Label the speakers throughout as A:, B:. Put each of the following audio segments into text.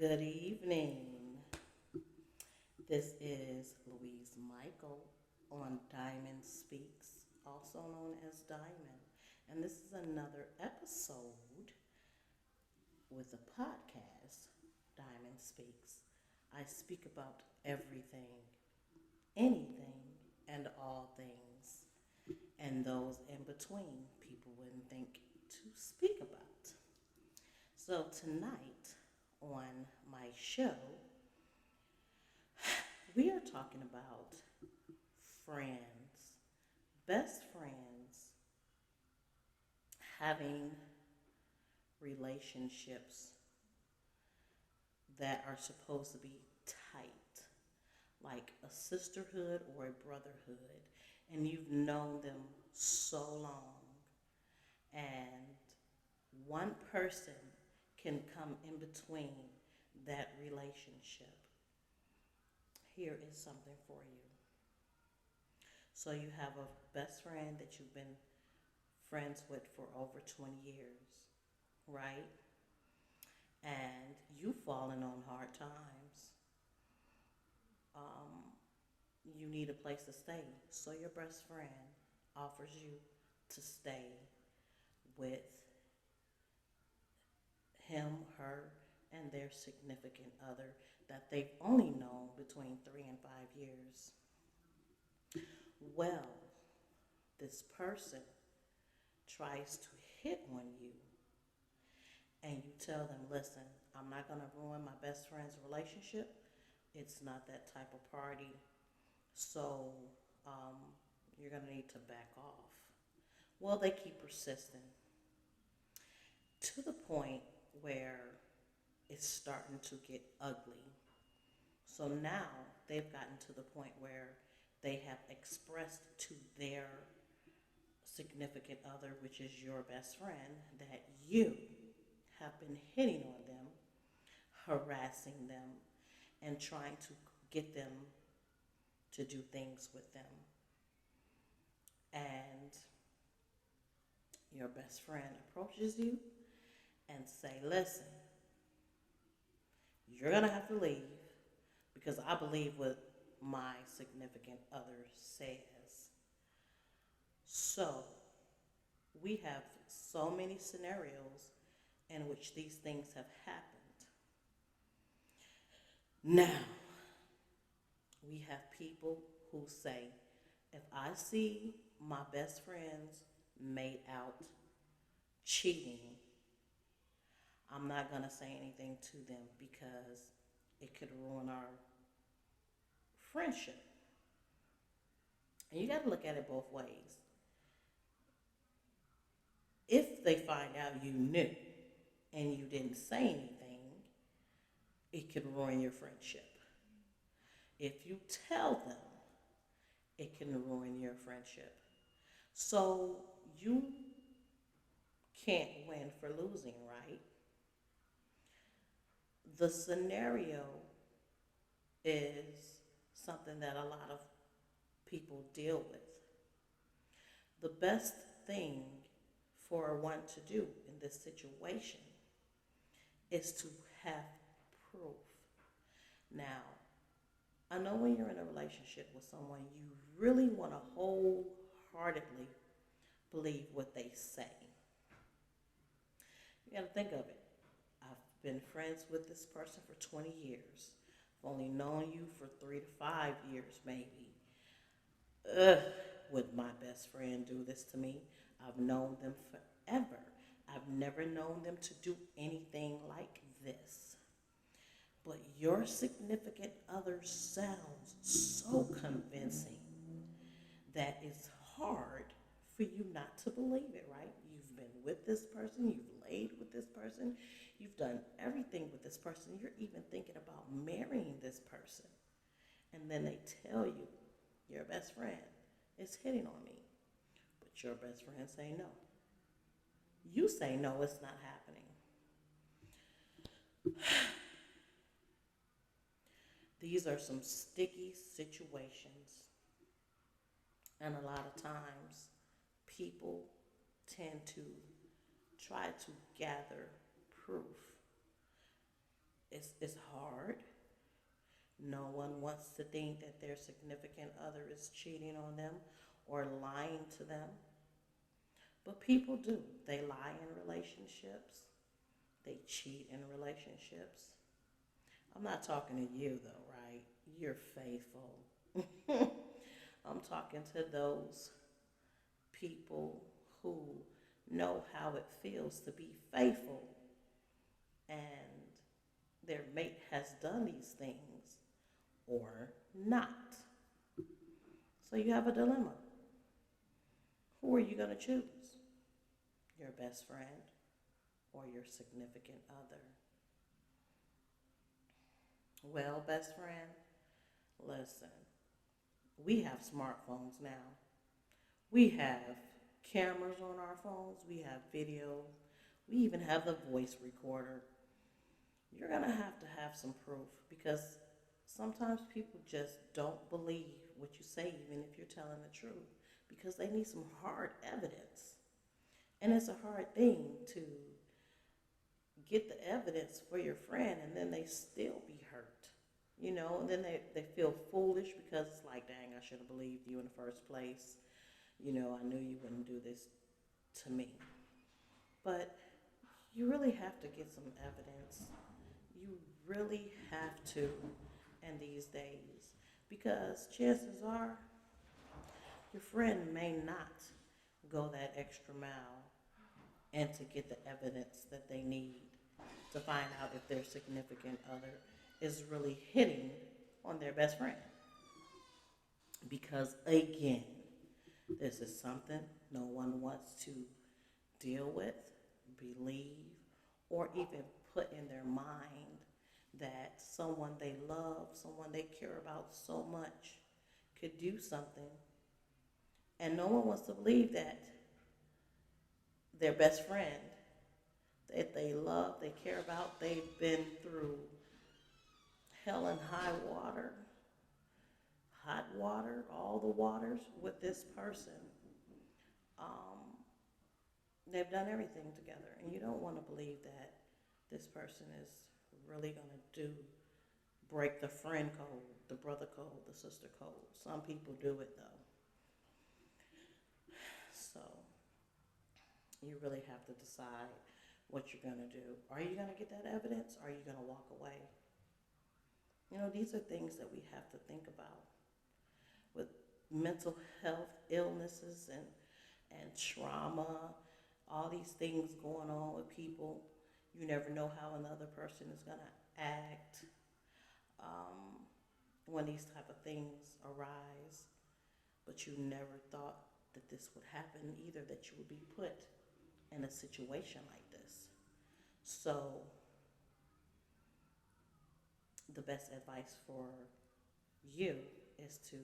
A: Good evening. This is Louise Michael on Diamond Speaks, also known as Diamond. And this is another episode with a podcast, Diamond Speaks. I speak about everything, anything, and all things, and those in between people wouldn't think to speak about. So tonight on my show, we are talking about friends, best friends, having relationships that are supposed to be tight, like a sisterhood or a brotherhood, and you've known them so long, and one person can come in between that relationship. Here is something for you. So you have a best friend that you've been friends with for over 20 years, right? And you've fallen on hard times. Um, you need a place to stay. So your best friend offers you to stay with him, her, and their significant other that they've only known between 3 and 5 years. Well, this person tries to hit on you and you tell them, listen, I'm not going to ruin my best friend's relationship. It's not that type of party. So um, you're going to need to back off. Well, they keep persisting to the point where it's starting to get ugly. So now they've gotten to the point where they have expressed to their significant other, which is your best friend, that you have been hitting on them, harassing them, and trying to get them to do things with them. And your best friend approaches you and say, listen, you're going to have to leave because I believe what my significant other says. So we have so many scenarios in which these things have happened. Now, we have people who say, if I see my best friends made out cheating, I'm not going to say anything to them because it could ruin our friendship. And you got to look at it both ways. If they find out you knew and you didn't say anything, it could ruin your friendship. If you tell them, it can ruin your friendship. So you can't win for losing, right? The scenario is something that a lot of people deal with. The best thing for one to do in this situation is to have proof. Now, I know when you're in a relationship with someone, you really want to wholeheartedly believe what they say. You got to think of it. I've been friends with this person for 20 years. I've only known you for 3 to 5 years, maybe. Ugh, would my best friend do this to me? I've known them forever. I've never known them to do anything like this. But your significant other sounds so convincing that it's hard for you not to believe it, right? You've been with this person, you've laid with this person, you've done everything with this person, you're even thinking about marrying this person. And then they tell you, your best friend is hitting on me, but your best friend say no. You say no, it's not happening. These are some sticky situations, and a lot of times people tend to try to gather proof. It's hard. No one wants to think that their significant other is cheating on them or lying to them. But people do. They lie in relationships, they cheat in relationships. I'm not talking to you, though, right? You're faithful. I'm talking to those people who know how it feels to be faithful and their mate has done these things or not. So you have a dilemma. Who are you going to choose? Your best friend or your significant other? Well, best friend, listen, we have smartphones now. We have cameras on our phones, we have video, we even have the voice recorder. You're going to have some proof because sometimes people just don't believe what you say, even if you're telling the truth, because they need some hard evidence. And it's a hard thing to get the evidence for your friend and then they still be hurt. And then they feel foolish because it's like, dang, I should have believed you in the first place. I knew you wouldn't do this to me. But you really have to get some evidence. You really have to in these days because chances are your friend may not go that extra mile and to get the evidence that they need to find out if their significant other is really hitting on their best friend. Because again, this is something no one wants to deal with, believe, or even put in their mind that someone they love, someone they care about so much could do something. And no one wants to believe that their best friend that they love, they care about, they've been through hell and hot water, all the waters with this person. Um, they've done everything together, and you don't want to believe that this person is really going to break the friend code, the brother code, the sister code. Some people do it though. So you really have to decide what you're going to do. Are you going to get that evidence? Or are you going to walk away? These are things that we have to think about with mental health illnesses and trauma, all these things going on with people. You never know how another person is going to act um, when these type of things arise. But you never thought that this would happen either, that you would be put in a situation like this. So the best advice for you is to,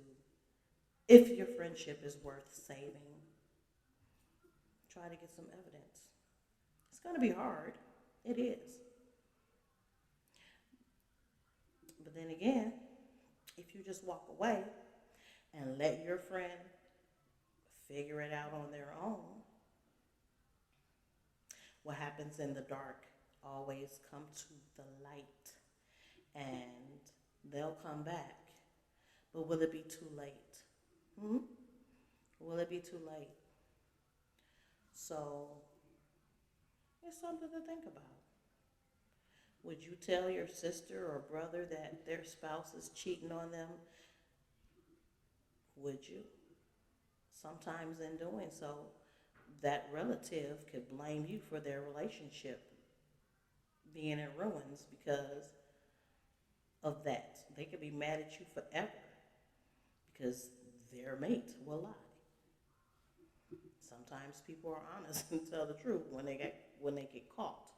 A: if your friendship is worth saving, try to get some evidence. It's going to be hard. It is. But then again, if you just walk away and let your friend figure it out on their own, what happens in the dark always come to the light, and they'll come back. But will it be too late? Hmm? Will it be too late? So it's something to think about. Would you tell your sister or brother that their spouse is cheating on them? Would you? Sometimes in doing so, that relative could blame you for their relationship being in ruins because of that. They could be mad at you forever because their mate will lie. Sometimes people are honest and tell the truth when they get caught,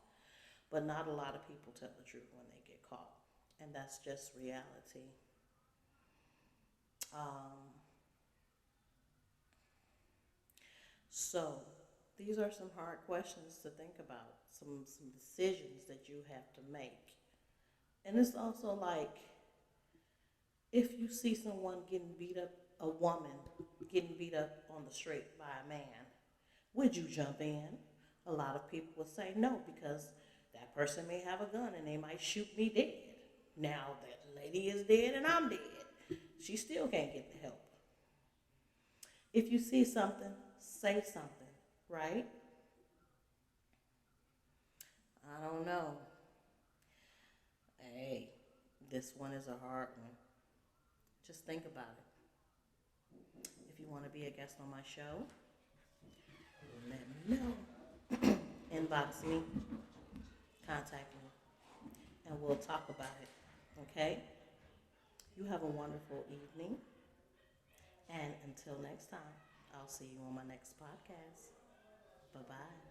A: but not a lot of people tell the truth when they get caught, and that's just reality. Um, so these are some hard questions to think about, some decisions that you have to make, and it's also like if you see someone getting beat up, a woman getting beat up on the street by a man, would you jump in? A lot of people would say no because that That person may have a gun and they might shoot me dead. Now that lady is dead and I'm dead. She still can't get the help. If you see something, say something, right? I don't know. Hey, this one is a hard one. Just think about it. If you want to be a guest on my show, let me know. Inbox me, contact me, and we'll talk about it. Okay? You have a wonderful evening. And until next time, I'll see you on my next podcast. Bye bye.